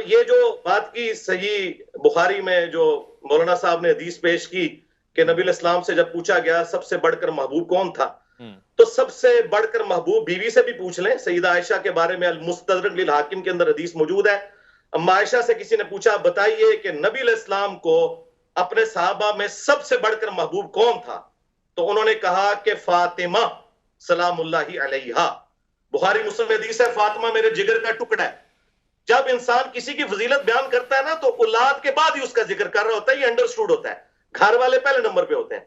یہ جو بات کی صحیح بخاری میں جو مولانا صاحب نے حدیث پیش کی کہ نبی علیہ السلام سے جب پوچھا گیا سب سے بڑھ کر محبوب کون تھا، تو سب سے بڑھ کر محبوب بیوی سے بھی پوچھ لیں. سیدہ عائشہ کے بارے میں المستدرک للحاکم کے اندر حدیث موجود ہے. اما عائشہ سے کسی نے پوچھا بتائیے کہ نبی علیہ السلام کو اپنے صحابہ میں سب سے بڑھ کر محبوب کون تھا، تو انہوں نے کہا کہ فاطمہ سلام اللہ علیہا. بخاری مسلم حدیث ہے، فاطمہ میرے جگر کا ٹکڑا ہے. جب انسان کسی کی فضیلت بیان کرتا ہے نا تو اولاد کے بعد ہی اس کا ذکر کر رہا ہوتا ہے، یہ انڈرسٹوڈ ہوتا ہے. گھر والے پہلے نمبر پہ ہوتے ہیں.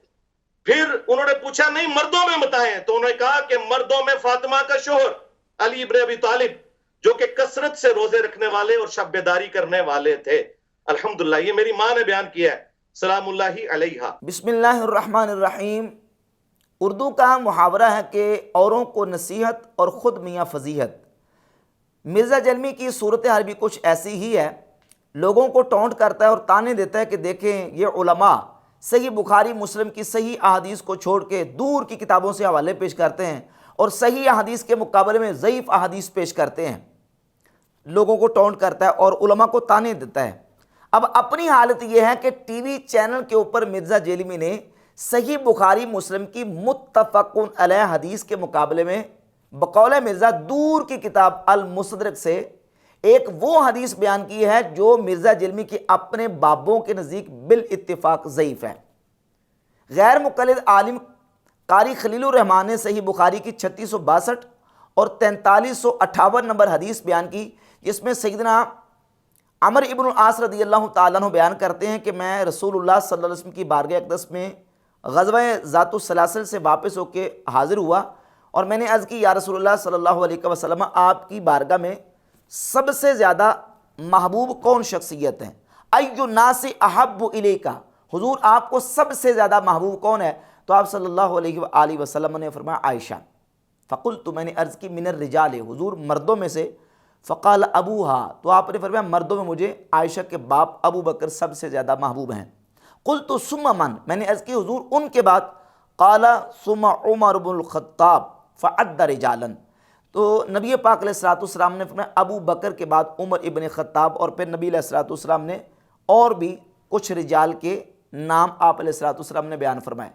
پھر انہوں نے پوچھا نہیں مردوں میں بتائیں، تو انہوں نے کہا کہ مردوں میں فاطمہ کا شوہر علی ابن ابی طالب جو کہ کثرت سے روزے رکھنے والے اور شب بیداری کرنے والے تھے. الحمدللہ یہ میری ماں نے بیان کیا ہے سلام اللہ علیہا. بسم اللہ الرحمن الرحیم. اردو کا محاورہ ہے کہ اوروں کو نصیحت اور خود میاں فضیحت. مرزا جلمی کی صورتحال بھی کچھ ایسی ہی ہے. لوگوں کو ٹونٹ کرتا ہے اور تانے دیتا ہے کہ دیکھیں یہ علماء صحیح بخاری مسلم کی صحیح احادیث کو چھوڑ کے دور کی کتابوں سے حوالے پیش کرتے ہیں اور صحیح احادیث کے مقابلے میں ضعیف احادیث پیش کرتے ہیں. لوگوں کو ٹونٹ کرتا ہے اور علماء کو تانے دیتا ہے. اب اپنی حالت یہ ہے کہ ٹی وی چینل کے اوپر مرزا جیلمی نے صحیح بخاری مسلم کی متفقن علیہ حدیث کے مقابلے میں بقول مرزا دور کی کتاب المستدرک سے ایک وہ حدیث بیان کی ہے جو مرزا جلمی کے اپنے بابوں کے نزدیک بالاتفاق ضعیف ہے. غیر مقلد عالم قاری خلیل الرحمن نے صحیح بخاری کی 3662 اور 4358 نمبر حدیث بیان کی، جس میں سیدنا عمر ابن العاص رضی اللہ تعالیٰ عنہ بیان کرتے ہیں کہ میں رسول اللہ صلی اللہ علیہ وسلم کی بارگاہ اقدس میں غزوہ ذات السلاسل سے واپس ہو کے حاضر ہوا اور میں نے عرض کی یا رسول اللہ صلی اللہ علیہ وسلم آپ کی بارگاہ میں سب سے زیادہ محبوب کون شخصیت ہیں؟ ایو الناس احب الیکا، حضور آپ کو سب سے زیادہ محبوب کون ہے؟ تو آپ صلی اللہ علیہ وآلہ وسلم نے فرمایا عائشہ. فقلت، میں نے عرض کی من الرجال، حضور مردوں میں سے؟ فقال ابوہا، تو آپ نے فرمایا مردوں میں مجھے عائشہ کے باپ ابو بکر سب سے زیادہ محبوب ہیں. قلت ثم من، میں نے عرض کی حضور ان کے بعد؟ قال ثم عمر بن الخطاب فعد رجالا، تو نبی پاک علیہ السلام نے فرمایا ابو بکر کے بعد عمر ابن خطاب، اور پھر نبی علیہ السلام نے اور بھی کچھ رجال کے نام آپ علیہ السلام نے بیان فرمائے.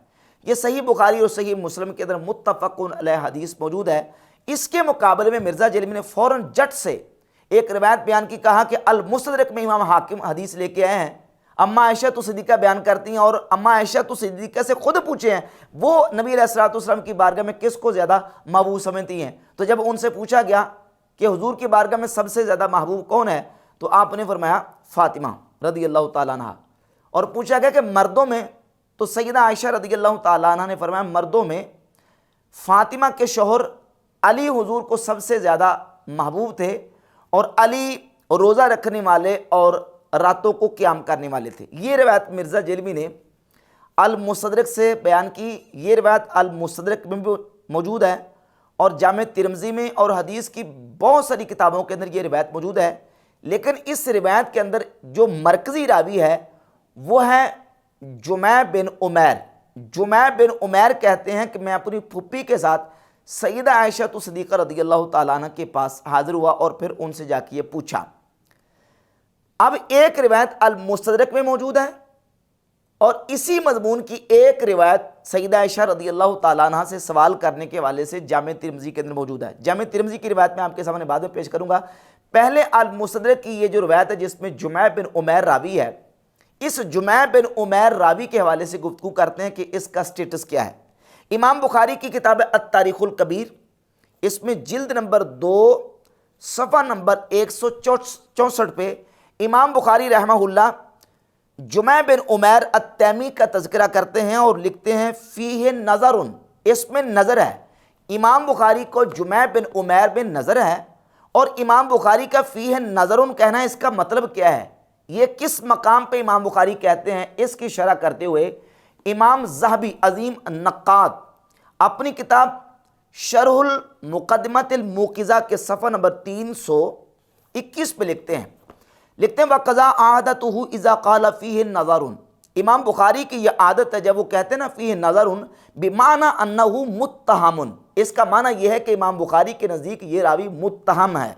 یہ صحیح بخاری اور صحیح مسلم کے اندر متفقن علیہ حدیث موجود ہے. اس کے مقابلے میں مرزا جلمی نے فوراً جٹ سے ایک روایت بیان کی، کہا کہ المستدرک میں امام حاکم حدیث لے کے آئے ہیں، اما عائشہ تو صدیقہ بیان کرتی ہیں اور اما عائشہ تو صدیقہ سے خود پوچھے ہیں وہ نبی علیہ السلام کی بارگاہ میں کس کو زیادہ محبوب سمجھتی ہیں. تو جب ان سے پوچھا گیا کہ حضور کی بارگاہ میں سب سے زیادہ محبوب کون ہے، تو آپ نے فرمایا فاطمہ رضی اللہ تعالیٰ عنہ. اور پوچھا گیا کہ مردوں میں، تو سیدہ عائشہ رضی اللہ تعالیٰ عنہ نے فرمایا مردوں میں فاطمہ کے شوہر علی حضور کو سب سے زیادہ محبوب تھے، اور علی روزہ رکھنے والے اور راتوں کو قیام کرنے والے تھے. یہ روایت مرزا جلمی نے المستدرک سے بیان کی. یہ روایت المستدرک میں بھی موجود ہے اور جامع ترمذی میں اور حدیث کی بہت ساری کتابوں کے اندر یہ روایت موجود ہے. لیکن اس روایت کے اندر جو مرکزی راوی ہے وہ ہے جمع بن عمیر. جمع بن عمیر کہتے ہیں کہ میں اپنی پھپھی کے ساتھ سیدہ عائشہ صدیقہ رضی اللہ تعالیٰ عنہ کے پاس حاضر ہوا اور پھر ان سے جا کے یہ پوچھا. اب ایک روایت المستدرک میں موجود ہے اور اسی مضمون کی ایک روایت سیدہ عائشہ رضی اللہ تعالیٰ عنہ سے سوال کرنے کے والے سے جامع ترمذی کے اندر موجود ہے. جامع ترمذی کی روایت میں آپ کے سامنے بعد میں پیش کروں گا. پہلے المستدرک کی یہ جو روایت ہے جس میں جمع بن عمیر راوی ہے، اس جمع بن عمیر راوی کے حوالے سے گفتگو کرتے ہیں کہ اس کا سٹیٹس کیا ہے. امام بخاری کی کتاب التاریخ الکبیر، اس میں جلد نمبر 2 صفحہ نمبر 164 پہ امام بخاری رحمہ اللہ جمع بن عمیر التیمی کا تذکرہ کرتے ہیں اور لکھتے ہیں فیہ نظر، اس میں نظر ہے. امام بخاری کو جمع بن عمیر میں نظر ہے اور امام بخاری کا فیہ نظر کہنا ہے، اس کا مطلب کیا ہے؟ یہ کس مقام پہ امام بخاری کہتے ہیں؟ اس کی شرح کرتے ہوئے امام ذہبی عظیم نقاد اپنی کتاب شرح المقدمۃ الموقظہ کے صفحہ نمبر 321 پہ لکھتے ہیں وَقَضَا عَادَتُهُ اِذَا قَالَ فِيهِ نَظَرٌ. امام بخاری کی یہ عادت ہے جب وہ کہتے ہیں نا فیہ نظر بمعنی انہ متہم، اس کا معنی یہ ہے کہ امام بخاری کے نزدیک یہ راوی متہم ہے.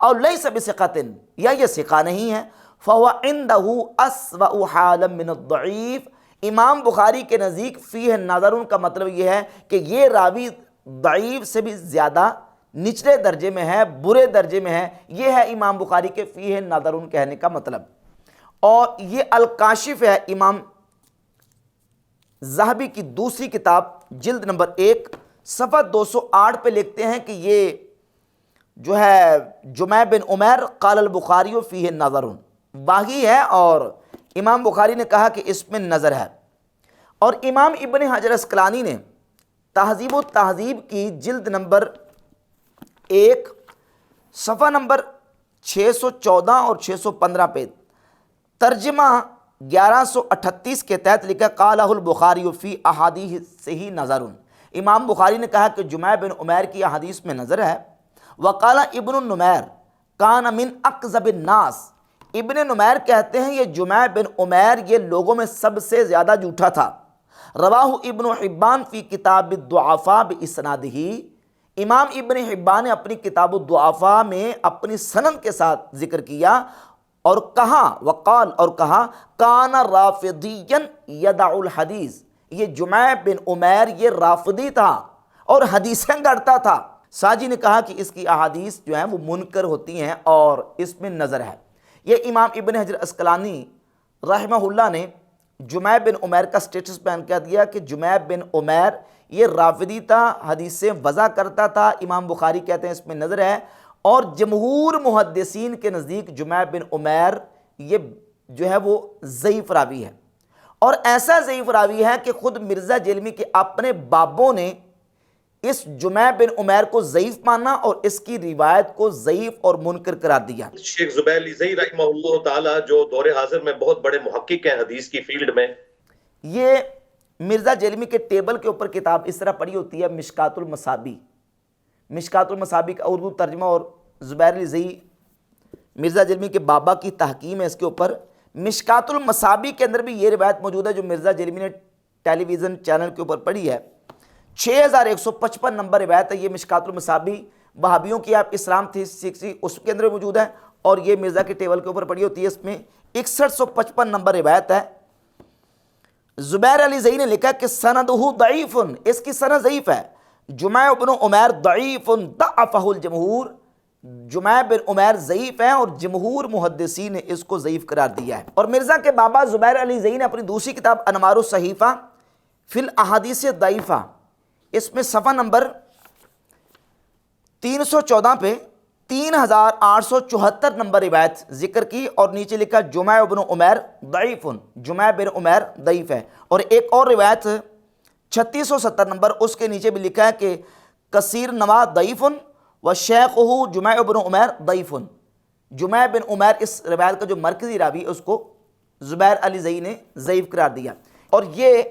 اور لیس بثقۃ یا یہ ثقہ نہیں ہے، فهو عنده اسوأ حالا من الضعیف، امام بخاری کے نزدیک فیہ نظر کا مطلب یہ ہے کہ یہ راوی ضعیف سے بھی زیادہ نچلے درجے میں ہے، برے درجے میں ہے، یہ ہے امام بخاری کے فیہ نظر کہنے کا مطلب۔ اور یہ الکاشف ہے امام ذہبی کی دوسری کتاب جلد نمبر 1 صفحہ 208 پہ لکھتے ہیں کہ یہ جو ہے جمع بن عمیر قال البخاری فیہ نظر باغی ہے، اور امام بخاری نے کہا کہ اس میں نظر ہے۔ اور امام ابن حجر اسقلانی نے تہذیب و تہذیب کی جلد نمبر 1 صفحہ نمبر 614 اور 615 پہ ترجمہ 1138 کے تحت لکھا قالہ البخاری فی احادیث ہی نظر، امام بخاری نے کہا کہ جمع بن عمیر کی احادیث میں نظر ہے۔ وقال ابن النمیر کان من اکذب الناس، ابن نمیر کہتے ہیں یہ جمع بن عمیر یہ لوگوں میں سب سے زیادہ جھوٹا تھا۔ رواہ ابن حبان فی کتاب الضعفاء باسنادہ، امام ابن حبان نے اپنی کتاب الضعفاء میں اپنی سند کے ساتھ ذکر کیا اور کہا وقال اور کہا کان رافضیا یدع الحدیث، یہ جمع بن عمیر یہ رافضی تھا اور حدیثیں گڑھتا تھا۔ ساجی نے کہا کہ اس کی احادیث جو ہیں وہ منکر ہوتی ہیں اور اس میں نظر ہے۔ یہ امام ابن حجر اسقلانی رحمہ اللہ نے جمع بن عمیر کا سٹیٹس بیان کر دیا کہ جمع بن عمیر یہ رافضی تھا، حدیثیں وضع کرتا تھا، امام بخاری کہتے ہیں اس میں نظر ہے، اور جمہور محدثین کے نزدیک جمع بن عمیر یہ جو ہے وہ ضعیف راوی ہے، اور ایسا ضعیف راوی ہے کہ خود مرزا جیلمی کے اپنے بابوں نے اس جمع بن عمیر کو ضعیف مانا اور اس کی روایت کو ضعیف اور منکر قرار دیا۔ شیخ زبیر علیزئی رحمہ اللہ تعالی جو دور حاضر میں بہت بڑے محقق ہیں حدیث کی فیلڈ میں، یہ مرزا جیلمی کے ٹیبل کے اوپر کتاب اس طرح پڑھی ہوتی ہے مشکات المصابی، مشکات المصابی کا اردو ترجمہ، اور زبیر علیزئی مرزا جیلمی کے بابا کی تحکیم ہے اس کے اوپر۔ مشکات المصابی کے اندر بھی یہ روایت موجود ہے جو مرزا جیلمی نے ٹیلی ویژن چینل کے اوپر پڑھی ہے، 6155 نمبر روایت ہے یہ مشکات المصابی، وہابیوں کی آپ اسلام 360 اس کے اندر موجود ہے، اور یہ مرزا کے ٹیبل کے اوپر پڑھی ہوتی ہے، اس میں 6155 نمبر روایت ہے۔ زبیر علیزئی نے لکھا کہ سندہ ضعیف، اس کی سند ضعیف ہے، جمع بن عمیر ضعیف ضعفہ الجمہور، جمع بن عمیر ضعیف ہیں اور جمہور محدثین نے اس کو ضعیف قرار دیا ہے۔ اور مرزا کے بابا زبیر علیزئی نے اپنی دوسری کتاب انوار الصحیفہ فی الاحادیث الضعیفہ، اس میں صفحہ نمبر 314 پہ 3874 نمبر روایت ذکر کی، اور نیچے لکھا جمع بن عمیر ضعیف، جمع بن عمیر ضعیف ہے۔ اور ایک اور روایت 3670 نمبر اس کے نیچے بھی لکھا ہے کہ کثیر نما ضعیف و شیخہ جمع بن عمیر ضعیف، جمع بن عمیر اس روایت کا جو مرکزی راوی ہے اس کو زبیر علیزئی نے ضعیف قرار دیا۔ اور یہ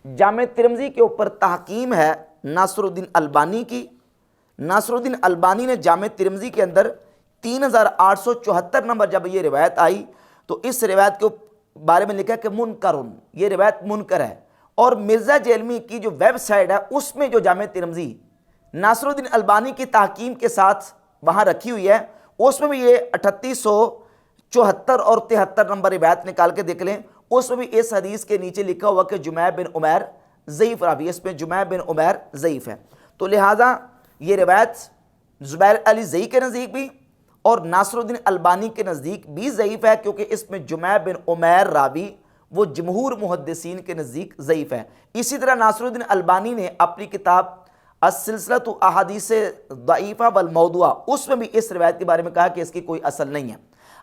جامع ترمذی کے اوپر تحکیم ہے ناصر الدین البانی کی، ناصر الدین البانی نے جامع ترمذی کے اندر 3874 نمبر جب یہ روایت آئی تو اس روایت کے بارے میں لکھا کہ منکرن، یہ روایت منکر ہے۔ اور مرزا جیلمی کی جو ویب سائٹ ہے اس میں جو جامع ترمذی ناصر الدین البانی کی تحکیم کے ساتھ وہاں رکھی ہوئی ہے، اس میں بھی یہ 3874 اور 73 نمبر روایت نکال کے دیکھ لیں، اس میں بھی اس حدیث کے نیچے لکھا ہوا کہ جمع بن عمیر ضعیف راوی، اس میں جمع بن عمیر ضعیف ہے۔ تو لہٰذا یہ روایت زبیر علیزئی کے نزدیک بھی اور ناصر الدین البانی کے نزدیک بھی ضعیف ہے، کیونکہ اس میں جمع بن عمیر راوی وہ جمہور محدثین کے نزدیک ضعیف ہے۔ اسی طرح ناصر الدین البانی نے اپنی کتاب السلسلۃ احادیث ضعیفہ والموضوعہ اس میں بھی اس روایت کے بارے میں کہا کہ اس کی کوئی اصل نہیں ہے۔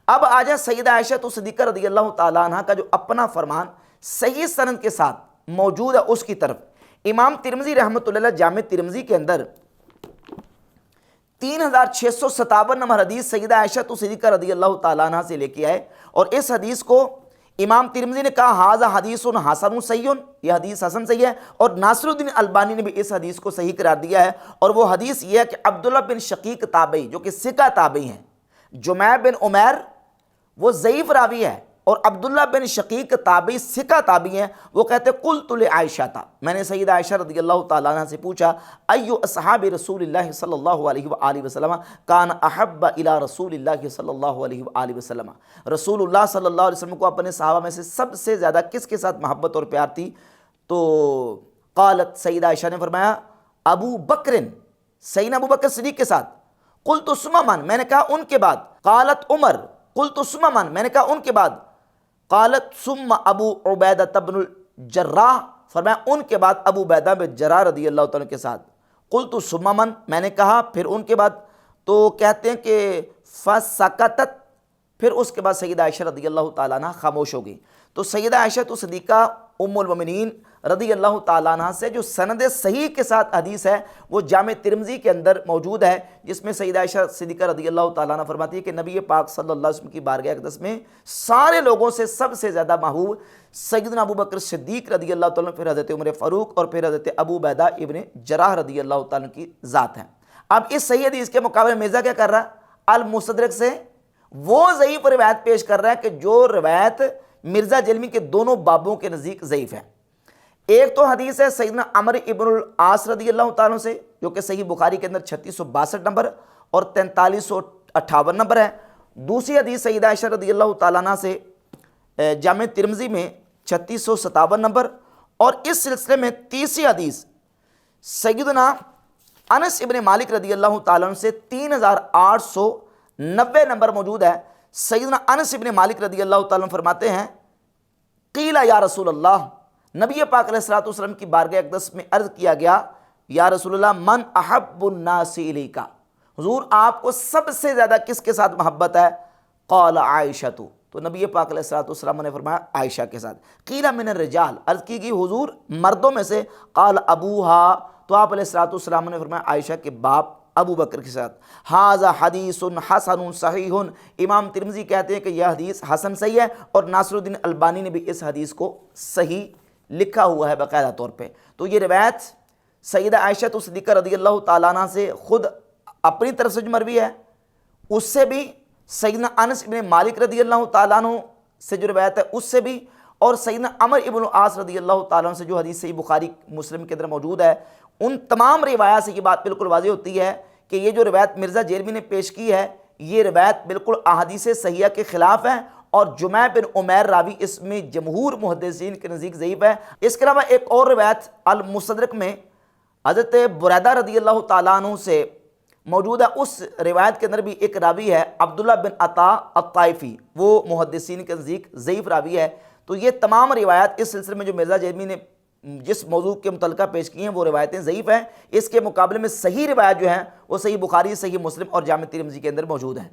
اب آ جائے سیدہ عائشہ صدیقہ رضی اللہ تعالیٰ عنہ کا جو اپنا فرمان صحیح سند کے ساتھ موجود ہے اس کی طرف۔ امام ترمذی رحمۃ اللہ علیہ جامع ترمذی کے اندر 3657 نمبر حدیث سیدہ عائشہ صدیقہ رضی اللہ تعالیٰ عنہ سے لے کے آئے، اور اس حدیث کو امام ترمذی نے کہا ھذا حدیث حسن صحیح، یہ حدیث حسن صحیح ہے، اور ناصر الدین البانی نے بھی اس حدیث کو صحیح قرار دیا ہے۔ اور وہ حدیث یہ ہے کہ عبداللہ بن شقیق تابعی جو کہ ثقہ تابعی ہیں، جمع بن عمیر وہ ضعیف راوی ہے اور عبداللہ بن شقیق تابعی ثقہ تابعی ہیں، وہ کہتے قلت لعائشہ تھا، میں نے سیدہ عائشہ رضی اللہ تعالیٰ عنہ سے پوچھا ایو اصحاب رسول اللہ صلی اللہ علیہ وآلہ وسلم کان احب الی رسول اللہ صلی اللہ علیہ وآلہ وسلم، رسول اللہ صلی اللہ علیہ وسلم کو اپنے صحابہ میں سے سب سے زیادہ کس کے ساتھ محبت اور پیار تھی؟ تو قالت، سیدہ عائشہ نے فرمایا ابو بکر، سیدنا ابو بکر صدیق کے ساتھ، قلت ثم من، میں نے کہا ان کے بعد، قالت عمر، قلت ثم من، میں نے کہا ان کے بعد، قالت ثم ابو عبیدہ بن الجراح، فرمایا ان کے بعد ابو عبیدہ بن جراح رضی اللہ تعالیٰ کے ساتھ، قلت ثم من، میں نے کہا پھر ان کے بعد، تو کہتے ہیں کہ فسکتت، پھر اس کے بعد سیدہ عائشہ رضی اللہ تعالیٰ عنہ خاموش ہو گئی۔ تو سیدہ عائشہ تو صدیقہ ام المومنین رضی اللہ تعالیٰ عنہ سے جو سند صحیح کے ساتھ حدیث ہے وہ جامع ترمذی کے اندر موجود ہے، جس میں سیدہ عائشہ صدیقہ رضی اللہ تعالیٰ عنہ فرماتی ہے کہ نبی پاک صلی اللہ علیہ وسلم کی بارگاہ اقدس میں سارے لوگوں سے سب سے زیادہ محبوب سیدنا ابو بکر صدیق رضی اللہ تعالیٰ عنہ، پھر حضرت عمر فاروق اور پھر حضرت ابو عبیدہ ابن جراح رضی اللہ تعالیٰ عنہ کی ذات ہیں۔ اب اس صحیح حدیث کے مقابلے مرزا کیا کر رہا ہے؟ المستدرک سے وہ ضعیف روایت پیش کر رہا ہے کہ جو روایت مرزا جلمی کے دونوں بابوں کے نزدیک ضعیف ہے۔ ایک تو حدیث ہے سیدنا عمر ابن العاص رضی اللہ تعالیٰ سے، جو کہ صحیح بخاری کے اندر 3662 نمبر اور 4358 نمبر ہے۔ دوسری حدیث سیدہ عائشہ رضی اللہ تعالیٰ عنہ سے جامع ترمذی میں 3657 نمبر، اور اس سلسلے میں تیسری حدیث سیدنا انس ابن مالک رضی اللہ تعالیٰ عنہ سے 3890 نمبر موجود ہے۔ سیدنا انس ابن مالک رضی اللہ تعالیٰ عنہ فرماتے ہیں قیل یا رسول اللہ، نبی پاک علیہ الصلوۃ والسلام کی بارگاہ اقدس میں عرض کیا گیا یا رسول اللہ من احب الناس الیک، حضور آپ کو سب سے زیادہ کس کے ساتھ محبت ہے؟ قال عائشہ، تو نبی پاک علیہ الصلوۃ والسلام نے فرمایا عائشہ کے ساتھ۔ قیل من الرجال، عرض کی گئی حضور مردوں میں سے؟ قال ابوہا، تو آپ علیہ الصلوۃ والسلام نے فرمایا عائشہ کے باپ ابو بکر کے ساتھ۔ ھذا حدیث حسن صحیح، امام ترمذی کہتے ہیں کہ یہ حدیث حسن صحیح ہے، اور ناصر الدین البانی نے بھی اس حدیث کو صحیح لکھا ہوا ہے باقاعدہ طور پہ۔ تو یہ روایت سیدہ عائشہ صدیقہ رضی اللہ تعالیٰ عنہ سے خود اپنی طرف سے جو مروی ہے، اس سے بھی سیدنا انس ابن مالک رضی اللہ تعالیٰ عنہ سے جو روایت ہے اس سے بھی، اور سیدنا عمر ابن العاص رضی اللہ تعالیٰ عنہ سے جو حدیث صحیح بخاری مسلم کے اندر موجود ہے، ان تمام روایات سے یہ بات بالکل واضح ہوتی ہے کہ یہ جو روایت مرزا جیلمی نے پیش کی ہے یہ روایت بالکل احادیث صحیحہ کے خلاف ہے، اور جمع بن عمیر راوی اس میں جمہور محدثین کے نزدیک ضعیف ہے۔ اس کے علاوہ ایک اور روایت المستدرک میں حضرت بریدہ رضی اللہ تعالیٰ عنہ سے موجود ہے، اس روایت کے اندر بھی ایک راوی ہے عبداللہ بن عطا الطائفی، وہ محدثین کے نزدیک ضعیف راوی ہے۔ تو یہ تمام روایات اس سلسلے میں جو مرزا جیلمی نے جس موضوع کے متعلقہ پیش کی ہیں وہ روایتیں ضعیف ہیں، اس کے مقابلے میں صحیح روایت جو ہیں وہ صحیح بخاری، صحیح مسلم اور جامع ترمذی کے اندر موجود ہیں۔